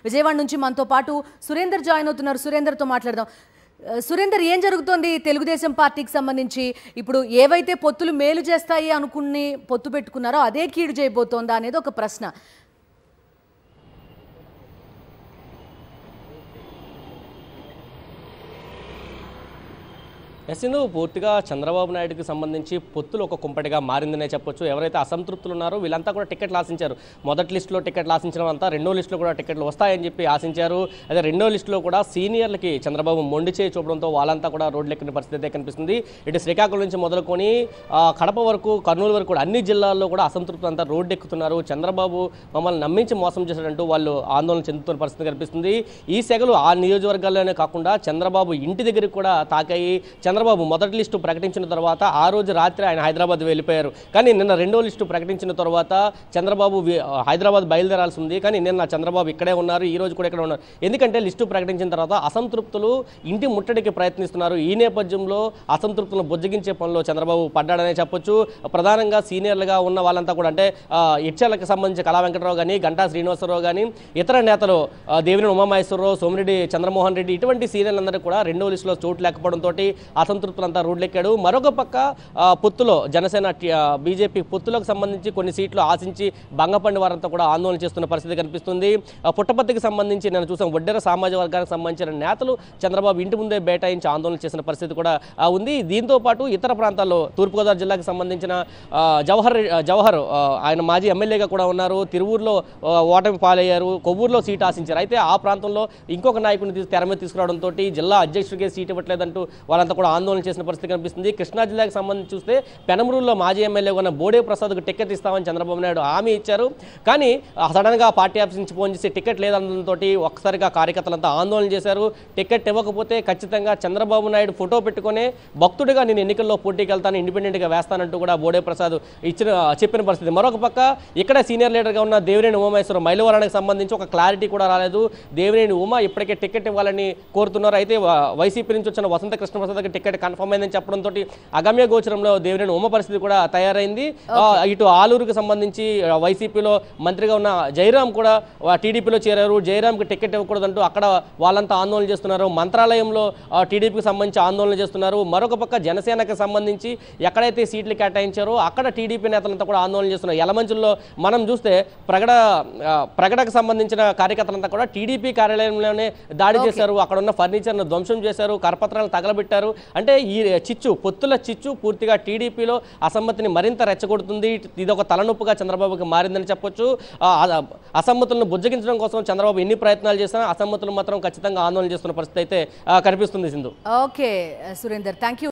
విజయవాడ నుంచి మనతో పాటు సురేందర్ జాయిన్ అవుతున్నారు. సురేందర్తో మాట్లాడదాం. సురేందర్, ఏం జరుగుతోంది తెలుగుదేశం పార్టీకి సంబంధించి? ఇప్పుడు ఏవైతే పొత్తులు మేలు చేస్తాయి అనుకుని పొత్తు పెట్టుకున్నారో అదే కీడు చేయబోతోందా అనేది ఒక ప్రశ్న. ఎస్సిందు పూర్తిగా చంద్రబాబు నాయుడుకి సంబంధించి పొత్తులు ఒక కుంపటిగా మారిందనే చెప్పొచ్చు. ఎవరైతే అసంతృప్తులు ఉన్నారో వీళ్ళంతా కూడా టికెట్లు ఆశించారు. మొదటి లిస్టులో టికెట్లు ఆశించడం అంతా రెండో లిస్టులో కూడా టికెట్లు వస్తాయని చెప్పి ఆశించారు. అదే రెండో లిస్టులో కూడా సీనియర్లకి చంద్రబాబు మొండి చేయి చూపడంతో వాళ్ళంతా కూడా రోడ్లెక్కిన పరిస్థితి అయితే కనిపిస్తుంది. ఇటు శ్రీకాకుళం నుంచి మొదలుకొని కడప వరకు, కర్నూలు వరకు కూడా అన్ని జిల్లాల్లో కూడా అసంతృప్తులు అంతా రోడ్డెక్కుతున్నారు. చంద్రబాబు మమ్మల్ని నమ్మించి మోసం చేశాడంటూ వాళ్ళు ఆందోళన చెందుతున్న పరిస్థితి కనిపిస్తుంది. ఈ సెగలు ఆ నియోజకవర్గాల్లోనే కాకుండా చంద్రబాబు ఇంటి దగ్గరికి కూడా తాకాయి. చంద్రబాబు మొదటి లిస్టు ప్రకటించిన తర్వాత ఆ రోజు రాత్రి ఆయన హైదరాబాద్ వెళ్ళిపోయారు. కానీ నిన్న రెండో లిస్టు ప్రకటించిన తర్వాత చంద్రబాబు హైదరాబాద్ బయలుదేరాల్సి ఉంది. కానీ నిన్న చంద్రబాబు ఇక్కడే ఉన్నారు, ఈ రోజు కూడా ఇక్కడ ఉన్నారు. ఎందుకంటే లిస్టు ప్రకటించిన తర్వాత అసంతృప్తులు ఇంటి ముట్టడికి ప్రయత్నిస్తున్నారు. ఈ నేపథ్యంలో అసంతృప్తులను బుజ్జగించే పనిలో చంద్రబాబు పడ్డాడనే చెప్పొచ్చు. ప్రధానంగా సీనియర్లుగా ఉన్న వాళ్ళంతా కూడా అంటే ఇచ్చర్లకు సంబంధించి కళా వెంకటరావు కానీ, గంటా శ్రీనివాసరావు కానీ, ఇతర నేతలు దేవినేని ఉమామహేశ్వరరావు, సోమిరెడ్డి చంద్రమోహన్ రెడ్డి, ఇటువంటి సీనియర్లందరూ కూడా రెండో లిస్టులో చోటు లేకపోవడంతో అసంతృప్తులంతా రోడ్లెక్కాడు. మరొక పక్క పొత్తులో జనసేన బీజేపీ పొత్తులకు సంబంధించి కొన్ని సీట్లు ఆశించి భంగపడిన వారంతా కూడా ఆందోళన చేస్తున్న పరిస్థితి కనిపిస్తుంది. పుట్టపర్తికి సంబంధించి నేను చూసాం, వడ్డెర సామాజిక వర్గానికి సంబంధించిన నేతలు చంద్రబాబు ఇంటి ముందే బైఠాయించి ఆందోళన చేసిన పరిస్థితి కూడా ఉంది. దీంతో పాటు ఇతర ప్రాంతాల్లో తూర్పుగోదావరి జిల్లాకు సంబంధించిన జవహర్ ఆయన మాజీ ఎమ్మెల్యేగా కూడా ఉన్నారు. తిరువూరులో ఓటమి పాలయ్యారు, కొవ్వూరులో సీటు ఆశించారు. అయితే ఆ ప్రాంతంలో ఇంకొక నాయకుడిని తెర మీద తీసుకురావడంతో జిల్లా అధ్యక్షుడికే సీటు ఇవ్వట్లేదంటూ వాళ్ళంతా కూడా ఆందోళన చేసిన పరిస్థితి కనిపిస్తుంది. కృష్ణా జిల్లాకు సంబంధించి చూస్తే పెనమలూరులో మాజీ ఎమ్మెల్యే ఉన్న బోడే ప్రసాద్కు టికెట్ ఇస్తామని చంద్రబాబు నాయుడు హామీ ఇచ్చారు. కానీ సడన్గా పార్టీ ఆఫీస్ నుంచి ఫోన్ చేసి టికెట్ లేదనడంతో ఒక్కసారిగా కార్యకర్తలంతా ఆందోళన చేశారు. టికెట్ ఇవ్వకపోతే ఖచ్చితంగా చంద్రబాబు నాయుడు ఫోటో పెట్టుకునే భక్తుడిగా నేను ఎన్నికల్లో పోటీకి వెళ్తాను, ఇండిపెండెంట్గా వేస్తానంటూ కూడా బోడే ప్రసాద్ చెప్పిన పరిస్థితి. మరొక పక్క ఇక్కడ సీనియర్ లీడర్గా ఉన్న దేవినేని ఉమామహేశ్వరరావు మైలవరానికి సంబంధించి ఒక క్లారిటీ కూడా రాలేదు. దేవినేని ఉమా ఇప్పటికే టికెట్ ఇవ్వాలని కోరుతున్నారు. అయితే వైసీపీ నుంచి వచ్చిన వసంత కృష్ణప్రసాద్కి టికెట్ కన్ఫర్మ్ అయిందని చెప్పడంతో అగమ్య గోచరంలో దేవినేని ఉమ పరిస్థితి కూడా తయారైంది. ఇటు ఆలూరుకు సంబంధించి వైసీపీలో మంత్రిగా ఉన్న జయరాం కూడా టీడీపీలో చేరారు. జయరాంకి టికెట్ ఇవ్వకూడదంటూ అక్కడ వాళ్ళంతా ఆందోళన చేస్తున్నారు. మంత్రాలయంలో టీడీపీకి సంబంధించి ఆందోళన చేస్తున్నారు. మరొక పక్క జనసేనకు సంబంధించి ఎక్కడైతే సీట్లు కేటాయించారో అక్కడ టీడీపీ నేతలంతా కూడా ఆందోళన చేస్తున్నారు. యలమంచుల్లో మనం చూస్తే ప్రగడకు సంబంధించిన కార్యకర్తలంతా కూడా టీడీపీ కార్యాలయంలోనే దాడి చేశారు. అక్కడ ఉన్న ఫర్నిచర్ను ధ్వంసం చేశారు, కరపత్రాలు తగలబెట్టారు. అంటే ఈ పొత్తుల చిచ్చు పూర్తిగా టీడీపీలో అసమ్మతిని మరింత రెచ్చగొడుతుంది. ఇది ఒక తలనొప్పుగా చంద్రబాబుకి మారిందని చెప్పొచ్చు. అసమ్మతులను బుజ్జగించడం కోసం చంద్రబాబు ఎన్ని ప్రయత్నాలు చేసినా అసమ్మతులు మాత్రం ఖచ్చితంగా ఆందోళన చేస్తున్న పరిస్థితి అయితే కనిపిస్తుంది. Sindhu. Okay Surender, thank you.